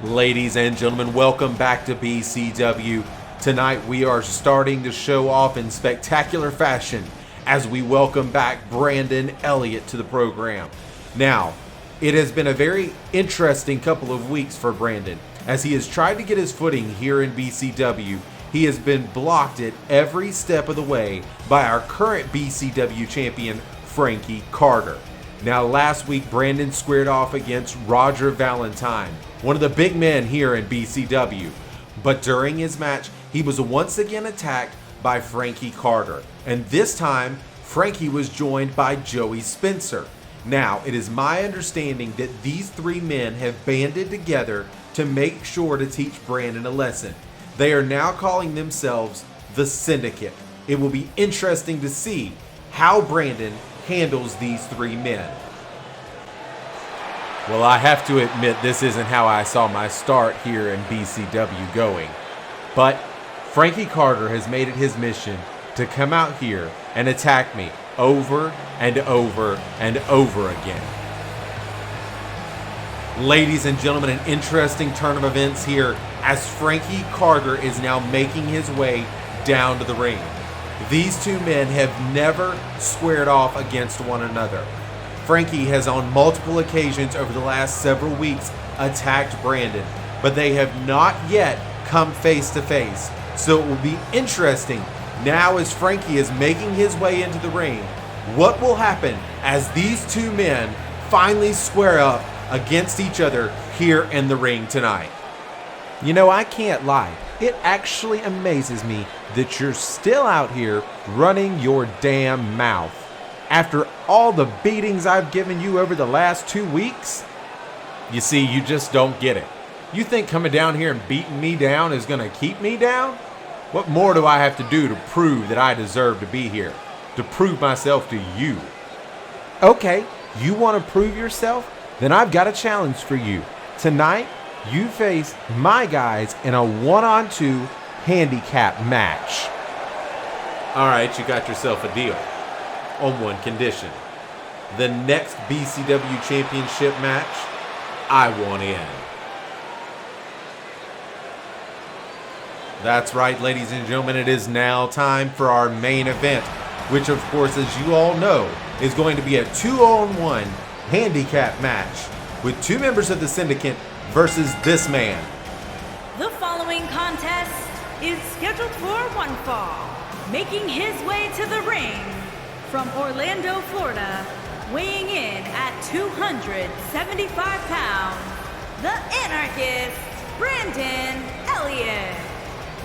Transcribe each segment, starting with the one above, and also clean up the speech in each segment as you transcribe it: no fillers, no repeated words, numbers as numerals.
Ladies and gentlemen, welcome back to BCW. Tonight we are starting to show off in spectacular fashion as we welcome back Brandon Elliott to the program. Now, it has been a very interesting couple of weeks for Brandon. As he has tried to get his footing here in BCW, he has been blocked at every step of the way by our current BCW champion, Frankie Carter. Now, last week, Brandon squared off against Roger Valentine, one of the big men here in BCW. But during his match, he was once again attacked by Frankie Carter. And this time, Frankie was joined by Joey Spencer. Now, it is my understanding that these three men have banded together to make sure to teach Brandon a lesson. They are now calling themselves the Syndicate. It will be interesting to see how Brandon handles these three men. Well, I have to admit this isn't how I saw my start here in BCW going. But Frankie Carter has made it his mission to come out here and attack me over and over and over again. Ladies and gentlemen, an interesting turn of events here as Frankie Carter is now making his way down to the ring. These two men have never squared off against one another. Frankie has on multiple occasions over the last several weeks attacked Brandon, but they have not yet come face to face. So it will be interesting now as Frankie is making his way into the ring. What will happen as these two men finally square up against each other here in the ring tonight? You know, I can't lie. It actually amazes me that you're still out here running your damn mouth. After all the beatings I've given you over the last 2 weeks? You see, you just don't get it. You think coming down here and beating me down is going to keep me down? What more do I have to do to prove that I deserve to be here? To prove myself to you? Okay, you want to prove yourself? Then I've got a challenge for you. Tonight, you face my guys in a 1-on-2 handicap match. All right, you got yourself a deal. On one condition. The next BCW Championship match, I want in. That's right, ladies and gentlemen, it is now time for our main event, which of course, as you all know, is going to be a 2-on-1 handicap match with two members of the Syndicate versus this man. The following contest is scheduled for one fall. Making his way to the ring from Orlando, Florida, weighing in at 275 pounds, the anarchist, Brandon Elliott.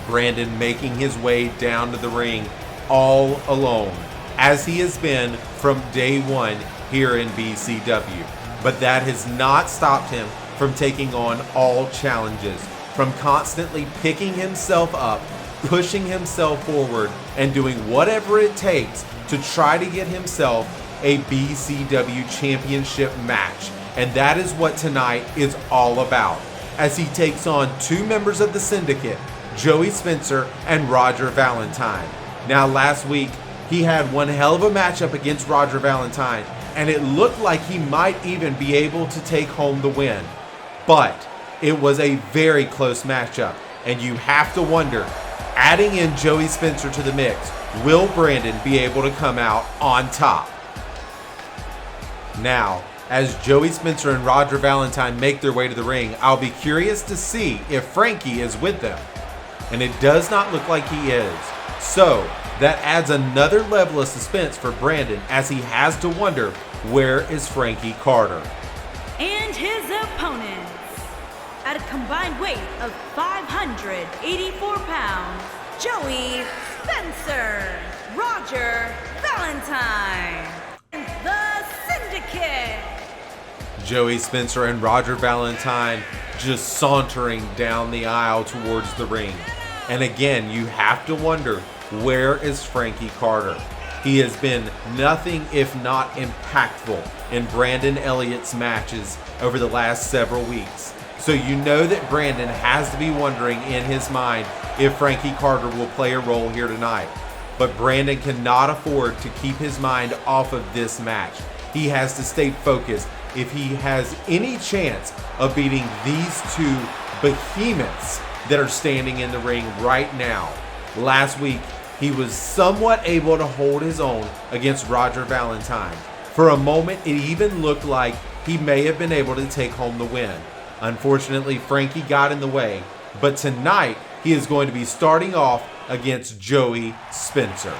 Brandon making his way down to the ring all alone, as he has been from day one here in BCW. But that has not stopped him from taking on all challenges, from constantly picking himself up, pushing himself forward, and doing whatever it takes to try to get himself a BCW championship match. And that is what tonight is all about, as he takes on two members of the Syndicate, Joey Spencer and Roger Valentine. Now, last week, he had one hell of a matchup against Roger Valentine, and it looked like he might even be able to take home the win. But it was a very close matchup, and you have to wonder, adding in Joey Spencer to the mix, will Brandon be able to come out on top? Now, as Joey Spencer and Roger Valentine make their way to the ring, I'll be curious to see if Frankie is with them. And it does not look like he is. So, that adds another level of suspense for Brandon as he has to wonder, where is Frankie Carter? And his opponents, at a combined weight of 584 pounds, Joey Spencer, Roger Valentine, and the Syndicate. Joey Spencer and Roger Valentine just sauntering down the aisle towards the ring. And again, you have to wonder, where is Frankie Carter? He has been nothing if not impactful in Brandon Elliott's matches over the last several weeks. So you know that Brandon has to be wondering in his mind if Frankie Carter will play a role here tonight. But Brandon cannot afford to keep his mind off of this match. He has to stay focused if he has any chance of beating these two behemoths that are standing in the ring right now. Last week, he was somewhat able to hold his own against Roger Valentine. For a moment, it even looked like he may have been able to take home the win. Unfortunately, Frankie got in the way, but tonight he is going to be starting off against Joey Spencer.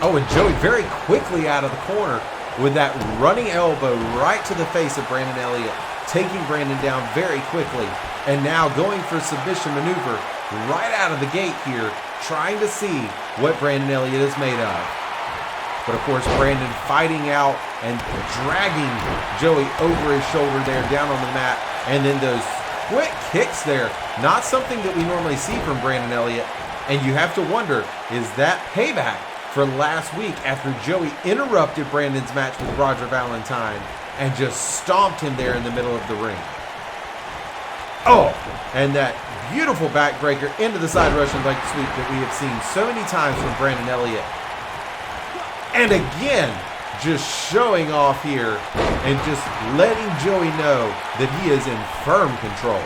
Oh, and Joey very quickly out of the corner with that running elbow right to the face of Brandon Elliott, taking Brandon down very quickly, and now going for a submission maneuver right out of the gate here, trying to see what Brandon Elliott is made of. But of course, Brandon fighting out and dragging Joey over his shoulder there down on the mat, and then those quick kicks there, not something that we normally see from Brandon Elliott, and you have to wonder, is that payback for last week after Joey interrupted Brandon's match with Roger Valentine and just stomped him there in the middle of the ring? Oh, and that beautiful backbreaker into the side Russian leg sweep that we have seen so many times from Brandon Elliott. And again, just showing off here and just letting Joey know that he is in firm control.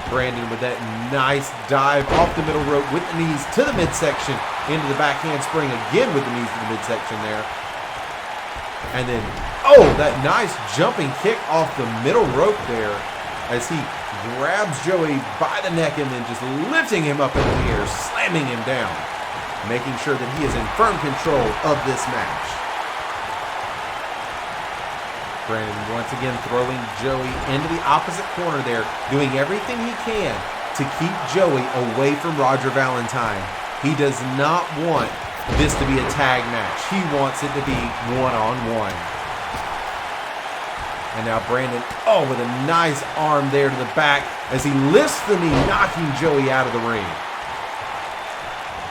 Brandon with that nice dive off the middle rope with the knees to the midsection into the backhand spring again with the knees to the midsection there. And then, oh, that nice jumping kick off the middle rope there as he grabs Joey by the neck and then just lifting him up in the air, slamming him down, making sure that he is in firm control of this match. Brandon once again throwing Joey into the opposite corner there, doing everything he can to keep Joey away from Roger Valentine. He does not want this to be a tag match. He wants it to be one-on-one. And now Brandon, oh, with a nice arm there to the back as he lifts the knee, knocking Joey out of the ring.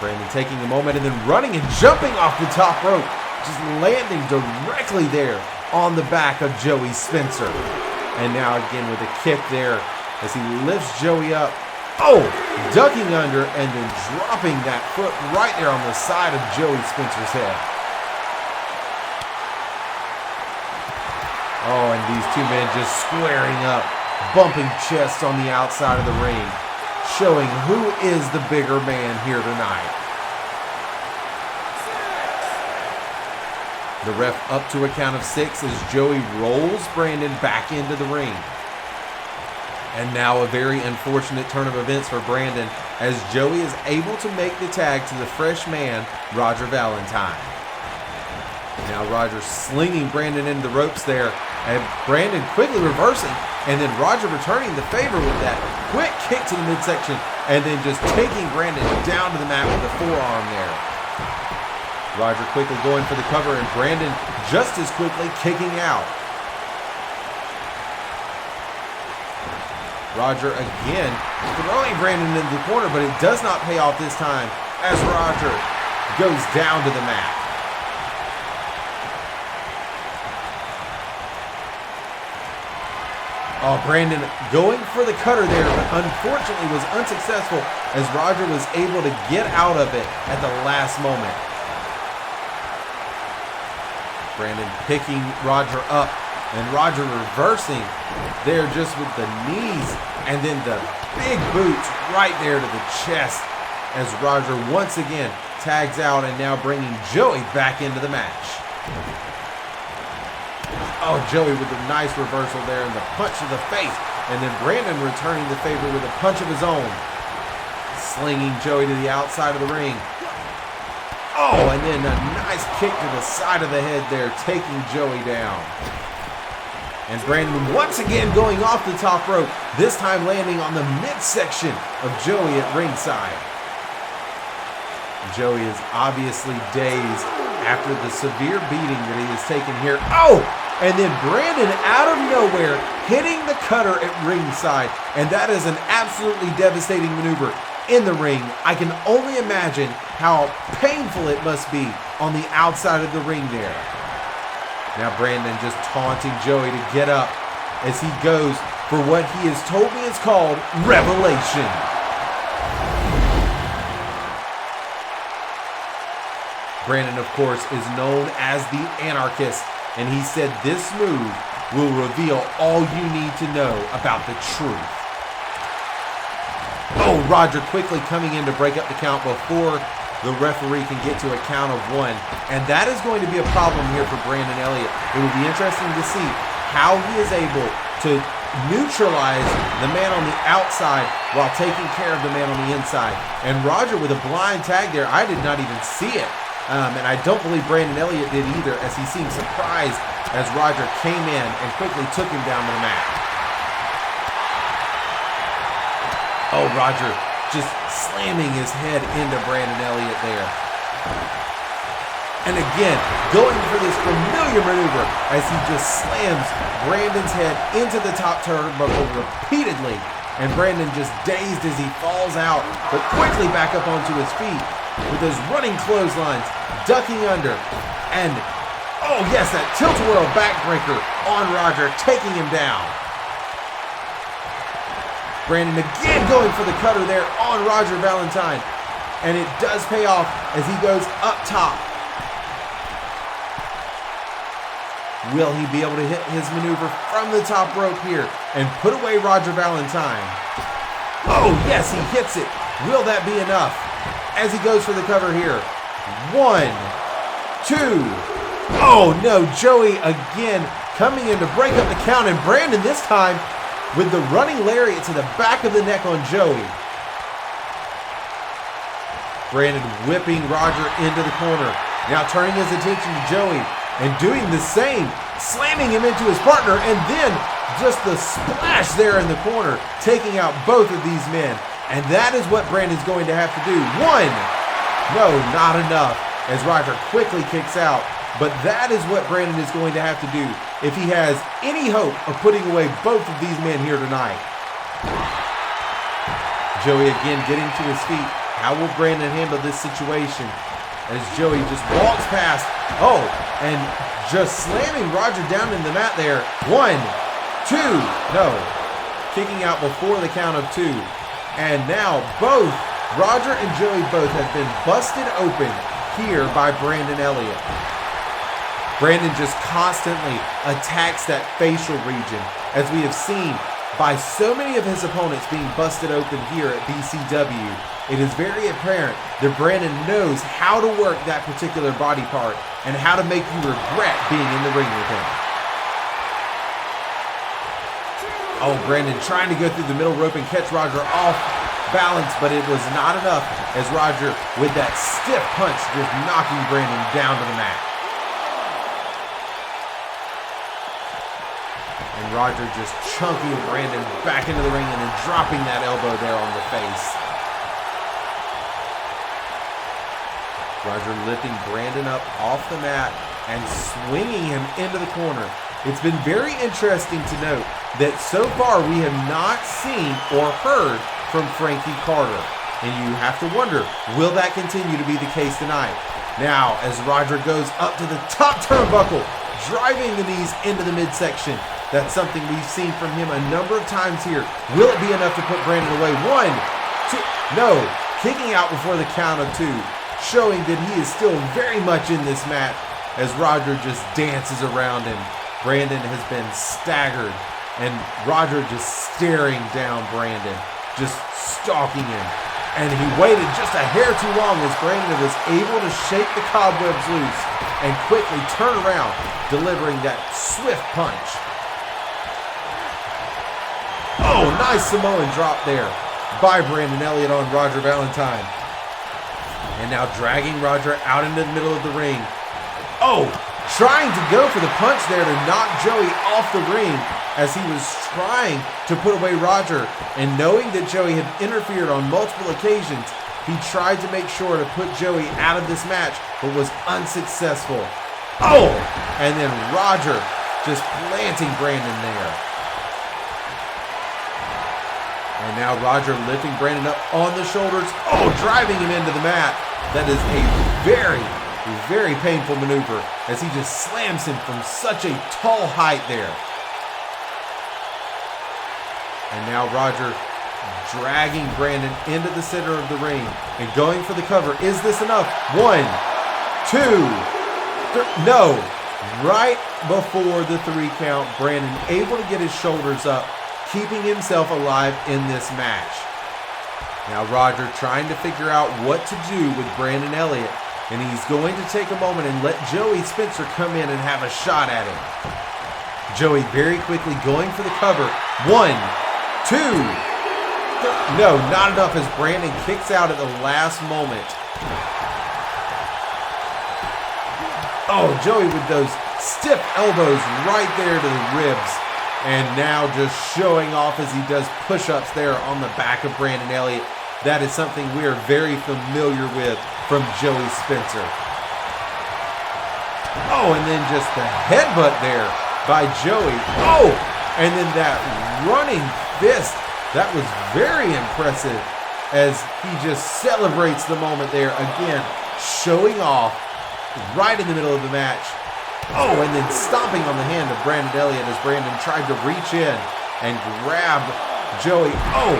Brandon taking a moment and then running and jumping off the top rope, just landing directly there on the back of Joey Spencer. And now again with a kick there as he lifts Joey up. Oh, ducking under and then dropping that foot right there on the side of Joey Spencer's head. Oh, and these two men just squaring up, bumping chests on the outside of the ring, showing who is the bigger man here tonight. The ref up to a count of 6 as Joey rolls Brandon back into the ring. And now a very unfortunate turn of events for Brandon as Joey is able to make the tag to the fresh man, Roger Valentine. Now Roger slinging Brandon into the ropes there, and Brandon quickly reversing, and then Roger returning the favor with that quick kick to the midsection, and then just taking Brandon down to the mat with a forearm there. Roger quickly going for the cover, and Brandon just as quickly kicking out. Roger again throwing Brandon into the corner, but it does not pay off this time as Roger goes down to the mat. Oh, Brandon going for the cutter there, but unfortunately was unsuccessful as Roger was able to get out of it at the last moment. Brandon picking Roger up, and Roger reversing there just with the knees, and then the big boots right there to the chest as Roger once again tags out and now bringing Joey back into the match. Oh, Joey with a nice reversal there and the punch to the face, and then Brandon returning the favor with a punch of his own, slinging Joey to the outside of the ring. Oh, and then a nice kick to the side of the head there, taking Joey down. And Brandon once again going off the top rope, this time landing on the midsection of Joey at ringside. Joey is obviously dazed after the severe beating that he has taken here. Oh, and then Brandon out of nowhere hitting the cutter at ringside, and that is an absolutely devastating maneuver in the ring. I can only imagine how painful it must be on the outside of the ring there. Now Brandon just taunting Joey to get up as he goes for what he has told me is called Revelation. Brandon, of course, is known as the Anarchist, and he said this move will reveal all you need to know about the truth. Oh, Roger quickly coming in to break up the count before the referee can get to a count of 1. And that is going to be a problem here for Brandon Elliott. It will be interesting to see how he is able to neutralize the man on the outside while taking care of the man on the inside. And Roger with a blind tag there, I did not even see it. And I don't believe Brandon Elliott did either, as he seemed surprised as Roger came in and quickly took him down to the mat. Oh, Roger just slamming his head into Brandon Elliott there. And again, going for this familiar maneuver as he just slams Brandon's head into the top turnbuckle repeatedly. And Brandon just dazed as he falls out, but quickly back up onto his feet with those running clotheslines, ducking under. And, oh yes, that tilt-a-whirl backbreaker on Roger, taking him down. Brandon again going for the cutter there on Roger Valentine. And it does pay off as he goes up top. Will he be able to hit his maneuver from the top rope here and put away Roger Valentine? Oh yes, he hits it. Will that be enough? As he goes for the cover here. 1, 2. Oh no, Joey again coming in to break up the count, and Brandon this time with the running lariat to the back of the neck on Joey. Brandon whipping Roger into the corner. Now turning his attention to Joey and doing the same, slamming him into his partner, and then just the splash there in the corner, taking out both of these men. And that is what Brandon's going to have to do. 1. No, not enough, as Roger quickly kicks out. But that is what Brandon is going to have to do if he has any hope of putting away both of these men here tonight. Joey again getting to his feet. How will Brandon handle this situation? As Joey just walks past. Oh, and just slamming Roger down in the mat there. 1, 2, no. Kicking out before the count of 2. And now both Roger and Joey both have been busted open here by Brandon Elliott. Brandon just constantly attacks that facial region, as we have seen by so many of his opponents being busted open here at BCW. It is very apparent that Brandon knows how to work that particular body part and how to make you regret being in the ring with him. Oh, Brandon trying to go through the middle rope and catch Roger off balance, but it was not enough, as Roger with that stiff punch just knocking Brandon down to the mat. And Roger just chunking Brandon back into the ring and then dropping that elbow there on the face. Roger lifting Brandon up off the mat and swinging him into the corner. It's been very interesting to note that so far we have not seen or heard from Frankie Carter. And you have to wonder, will that continue to be the case tonight? Now, as Roger goes up to the top turnbuckle, driving the knees into the midsection. That's something we've seen from him a number of times here. Will it be enough to put Brandon away? 1, 2, no. Kicking out before the count of 2, showing that he is still very much in this match as Roger just dances around him. Brandon has been staggered, and Roger just staring down Brandon, just stalking him. And he waited just a hair too long as Brandon was able to shake the cobwebs loose and quickly turn around, delivering that swift punch. Oh, nice Samoan drop there by Brandon Elliott on Roger Valentine. And now dragging Roger out into the middle of the ring. Oh, trying to go for the punch there to knock Joey off the ring as he was trying to put away Roger. And knowing that Joey had interfered on multiple occasions, he tried to make sure to put Joey out of this match, but was unsuccessful. Oh, and then Roger just planting Brandon there. And now Roger lifting Brandon up on the shoulders. Oh, driving him into the mat. That is a very, very painful maneuver as he just slams him from such a tall height there. And now Roger dragging Brandon into the center of the ring and going for the cover. Is this enough? 1, 2, 3. No. Right before the 3 count. Brandon able to get his shoulders up, keeping himself alive in this match. Now Roger trying to figure out what to do with Brandon Elliott, and he's going to take a moment and let Joey Spencer come in and have a shot at him. Joey very quickly going for the cover. 1, 2, 3. No, not enough as Brandon kicks out at the last moment. Oh, Joey with those stiff elbows right there to the ribs. And now just showing off as he does push-ups there on the back of Brandon Elliott. That is something we are very familiar with from Joey Spencer. Oh, and then just the headbutt there by Joey. Oh, and then that running fist. That was very impressive as he just celebrates the moment there. Again, showing off right in the middle of the match. Oh, and then stomping on the hand of Brandon Elliott as Brandon tried to reach in and grab Joey. Oh,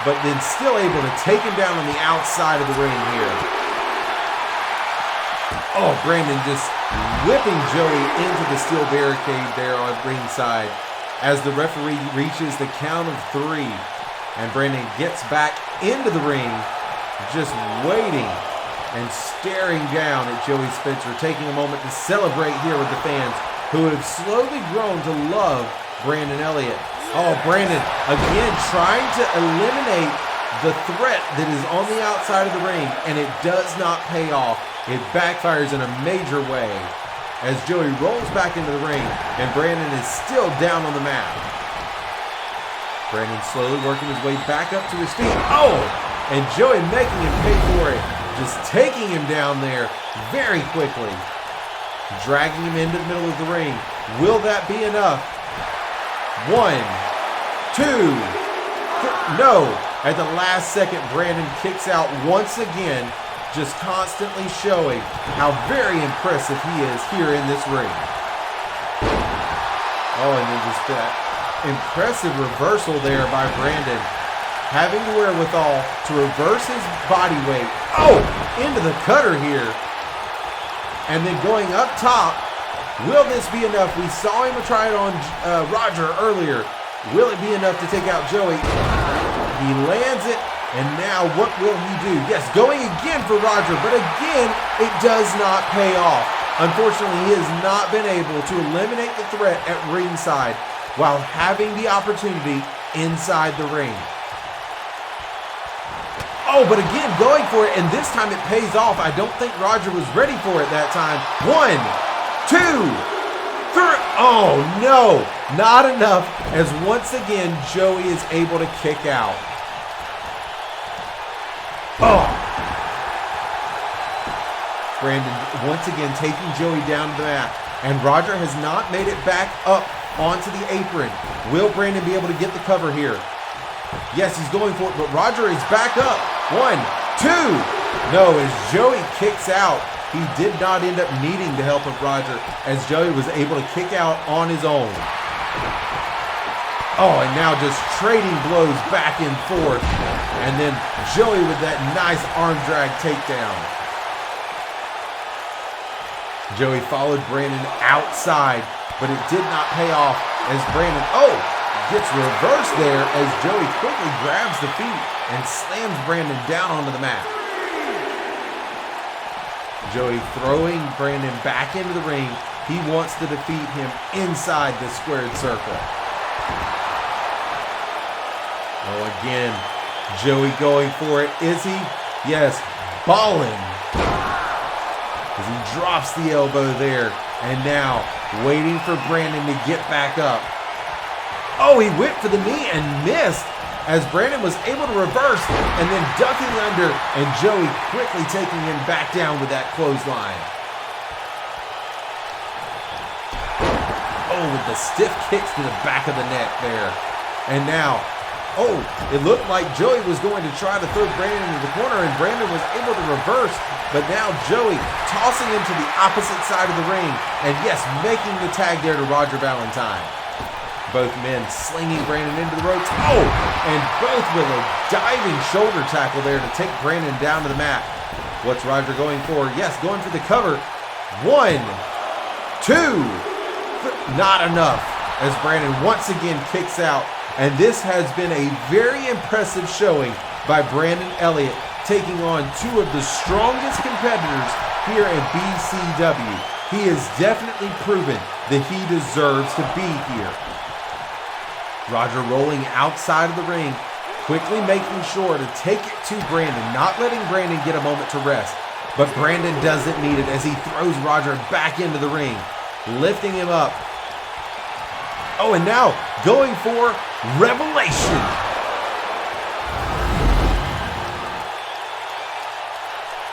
but then still able to take him down on the outside of the ring here. Oh, Brandon just whipping Joey into the steel barricade there on ringside as the referee reaches the count of 3. And Brandon gets back into the ring, just waiting and staring down at Joey Spencer, taking a moment to celebrate here with the fans who have slowly grown to love Brandon Elliott. Oh, Brandon again trying to eliminate the threat that is on the outside of the ring, and it does not pay off. It backfires in a major way as Joey rolls back into the ring and Brandon is still down on the mat. Brandon slowly working his way back up to his feet. Oh, and Joey making him pay for it. Just taking him down there very quickly. Dragging him into the middle of the ring. Will that be enough? 1, 2, 3. No. At the last second, Brandon kicks out once again, just constantly showing how very impressive he is here in this ring. Oh, and then just that impressive reversal there by Brandon. Having the wherewithal to reverse his body weight. Oh, into the cutter here. And then going up top. Will this be enough? We saw him try it on Roger earlier. Will it be enough to take out Joey? He lands it. And now what will he do? Yes, going again for Roger. But again, it does not pay off. Unfortunately, he has not been able to eliminate the threat at ringside while having the opportunity inside the ring. Oh, but again, going for it, and this time it pays off. I don't think Roger was ready for it that time. 1, 2, 3. Oh, no, not enough, as once again, Joey is able to kick out. Oh. Brandon once again taking Joey down to the mat, and Roger has not made it back up onto the apron. Will Brandon be able to get the cover here? Yes, he's going for it, but Roger is back up. 1, 2. No, as Joey kicks out, he did not end up needing the help of Roger as Joey was able to kick out on his own. Oh, and now just trading blows back and forth. And then Joey with that nice arm drag takedown. Joey followed Brandon outside, but it did not pay off as Brandon, gets reversed there as Joey quickly grabs the feet and slams Brandon down onto the mat. Joey throwing Brandon back into the ring. He wants to defeat him inside the squared circle. Oh, again, Joey going for it. Is he? Yes, balling. As he drops the elbow there. And now waiting for Brandon to get back up. Oh, he went for the knee and missed as Brandon was able to reverse and then ducking under, and Joey quickly taking him back down with that clothesline. Oh, with the stiff kicks to the back of the neck there. And now, it looked like Joey was going to try to throw Brandon into the corner, and Brandon was able to reverse, but now Joey tossing him to the opposite side of the ring, and yes, making the tag there to Roger Valentine. Both men slinging Brandon into the ropes. Oh, and both with a diving shoulder tackle there to take Brandon down to the mat. What's Roger going for? Yes, going for the cover. 1, 2, 3. Not enough, as Brandon once again kicks out. And this has been a very impressive showing by Brandon Elliott, taking on two of the strongest competitors here at BCW. He has definitely proven that he deserves to be here. Roger rolling outside of the ring, quickly making sure to take it to Brandon, not letting Brandon get a moment to rest. But Brandon doesn't need it as he throws Roger back into the ring, lifting him up. Oh, and now going for Revelation.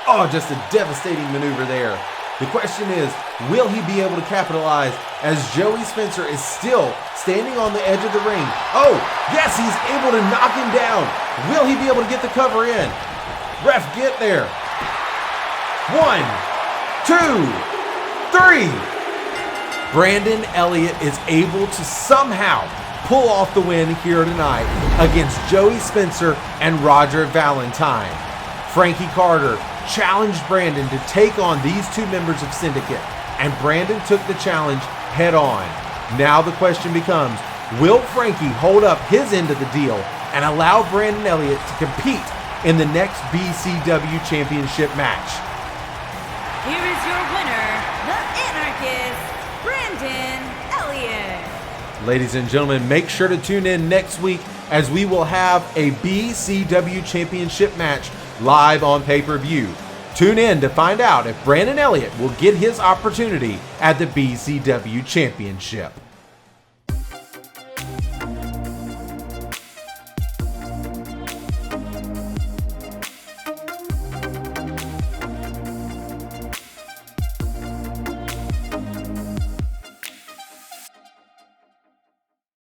Oh, just a devastating maneuver there. The question is, will he be able to capitalize as Joey Spencer is still standing on the edge of the ring? Oh, yes, he's able to knock him down. Will he be able to get the cover in? Ref, get there. 1, 2, 3. Brandon Elliott is able to somehow pull off the win here tonight against Joey Spencer and Roger Valentine. Frankie Carter challenged Brandon to take on these two members of Syndicate, and Brandon took the challenge head on. Now the question becomes, will Frankie hold up his end of the deal and allow Brandon Elliott to compete in the next BCW Championship match? Here is your winner, the Anarchist, Brandon Elliott. Ladies and gentlemen, make sure to tune in next week as we will have a BCW Championship match live on pay-per-view. Tune in to find out if Brandon Elliott will get his opportunity at the BCW Championship.